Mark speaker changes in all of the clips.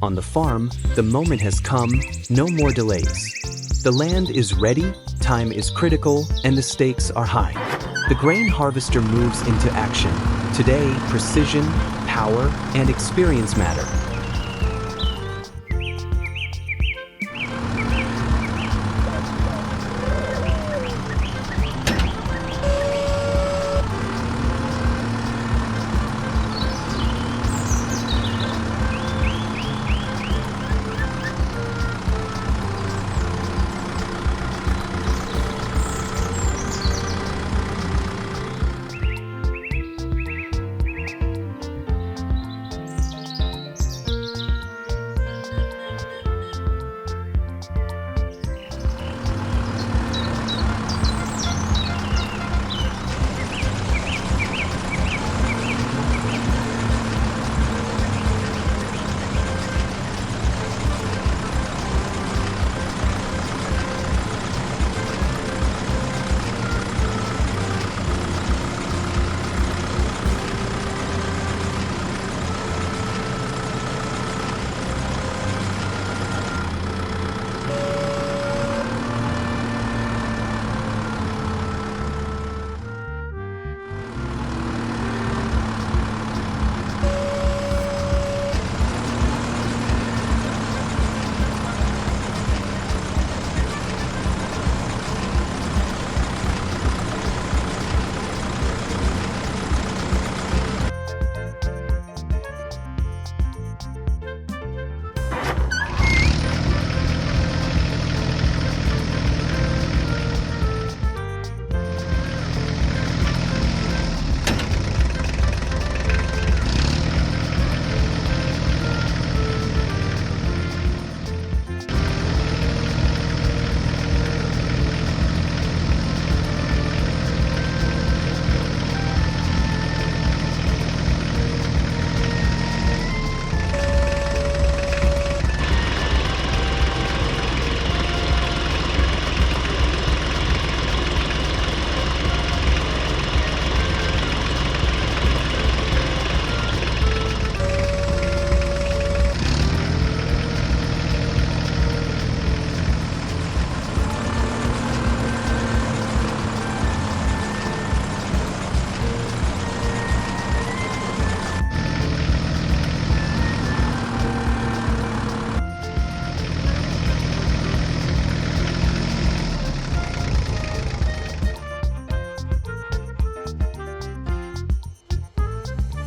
Speaker 1: On the farm, the moment has come, no more delays. The land is ready, time is critical, and the stakes are high. The grain harvester moves into action. Today, precision, power, and experience matter.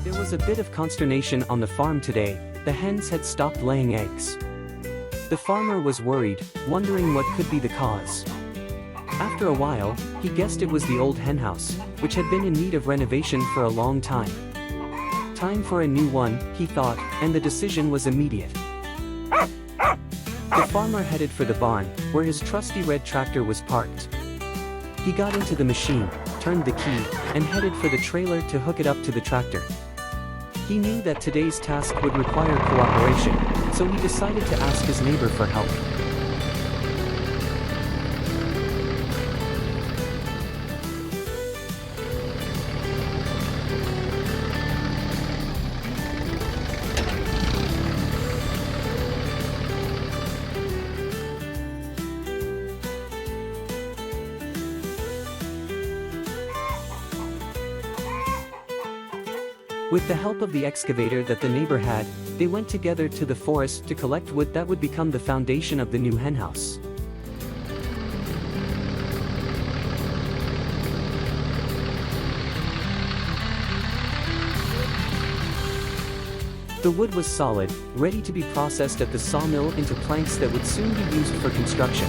Speaker 1: There was a bit of consternation on the farm today. The hens had stopped laying eggs. The farmer was worried, wondering what could be the cause. After a while, he guessed it was the old henhouse, which had been in need of renovation for a long time. Time for a new one, he thought, and the decision was immediate. The farmer headed for the barn, where his trusty red tractor was parked. He got into the machine, turned the key, and headed for the trailer to hook it up to the tractor. He knew that today's task would require cooperation, so he decided to ask his neighbor for help. With the help of the excavator that the neighbor had, they went together to the forest to collect wood that would become the foundation of the new henhouse. The wood was solid, ready to be processed at the sawmill into planks that would soon be used for construction.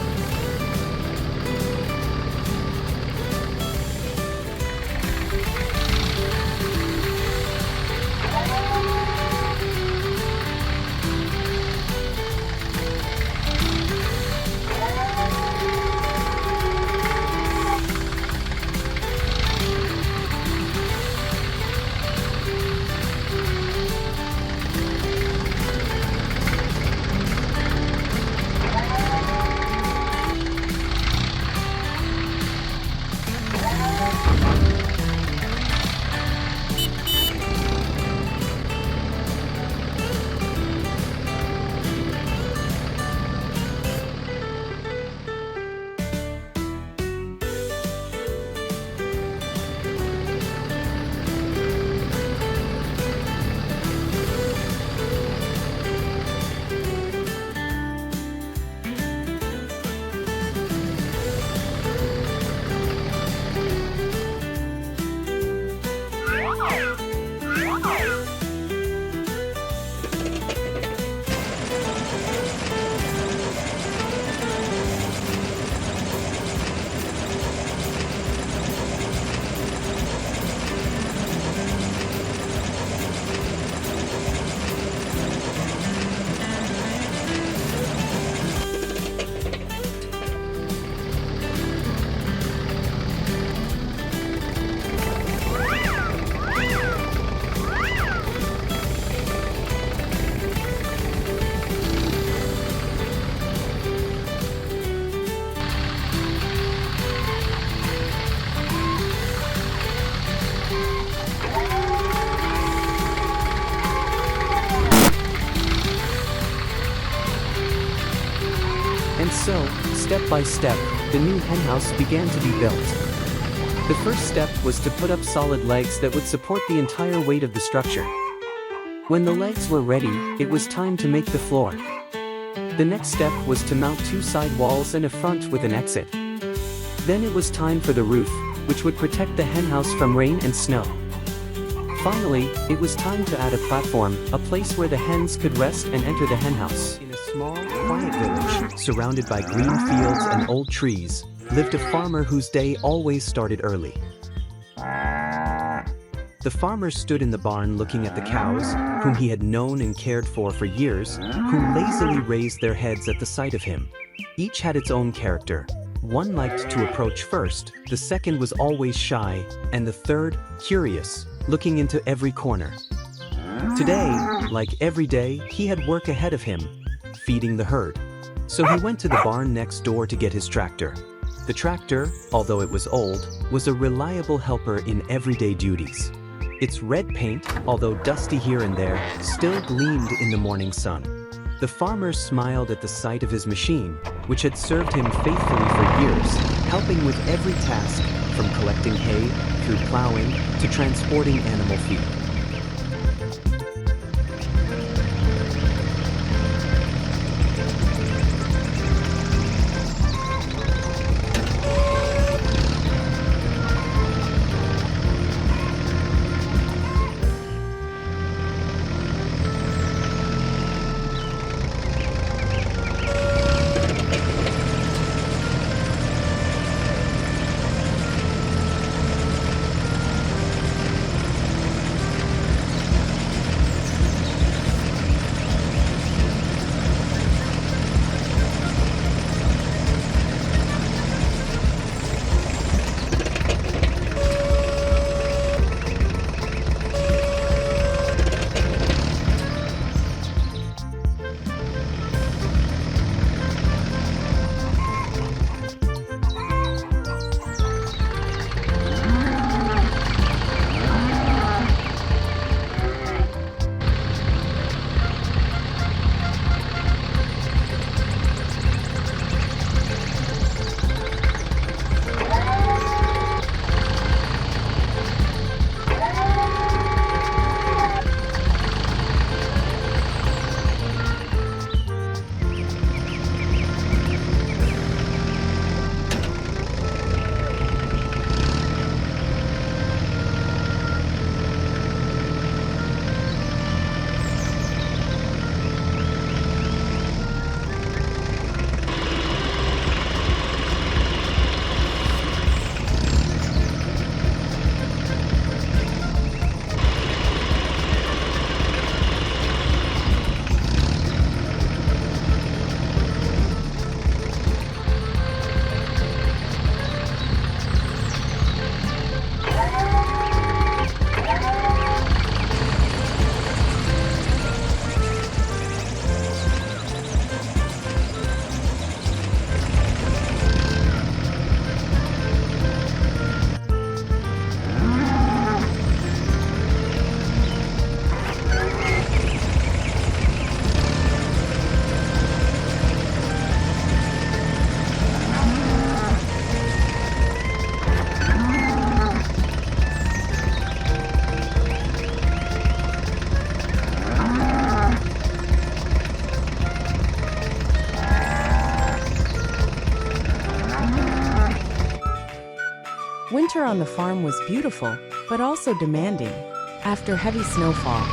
Speaker 1: And so, step by step, the new henhouse began to be built. The first step was to put up solid legs that would support the entire weight of the structure. When the legs were ready, it was time to make the floor. The next step was to mount 2 side walls and a front with an exit. Then it was time for the roof, which would protect the henhouse from rain and snow. Finally, it was time to add a platform, a place where the hens could rest and enter the henhouse. In a small, quiet village, surrounded by green fields and old trees, lived a farmer whose day always started early. The farmer stood in the barn looking at the cows, whom he had known and cared for years, who lazily raised their heads at the sight of him. Each had its own character. One liked to approach first, the second was always shy, and the third, curious, looking into every corner. Today, like every day, he had work ahead of him, feeding the herd. So he went to the barn next door to get his tractor. The tractor, although it was old, was a reliable helper in everyday duties. Its red paint, although dusty here and there, still gleamed in the morning sun. The farmer smiled at the sight of his machine, which had served him faithfully for years, helping with every task, from collecting hay, through plowing, to transporting animal feed.
Speaker 2: Winter on the farm was beautiful, but also demanding. After heavy snowfall,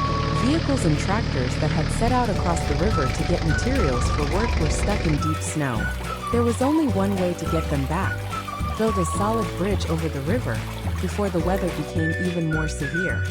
Speaker 2: vehicles and tractors that had set out across the river to get materials for work were stuck in deep snow. There was only one way to get them back: build a solid bridge over the river before the weather became even more severe.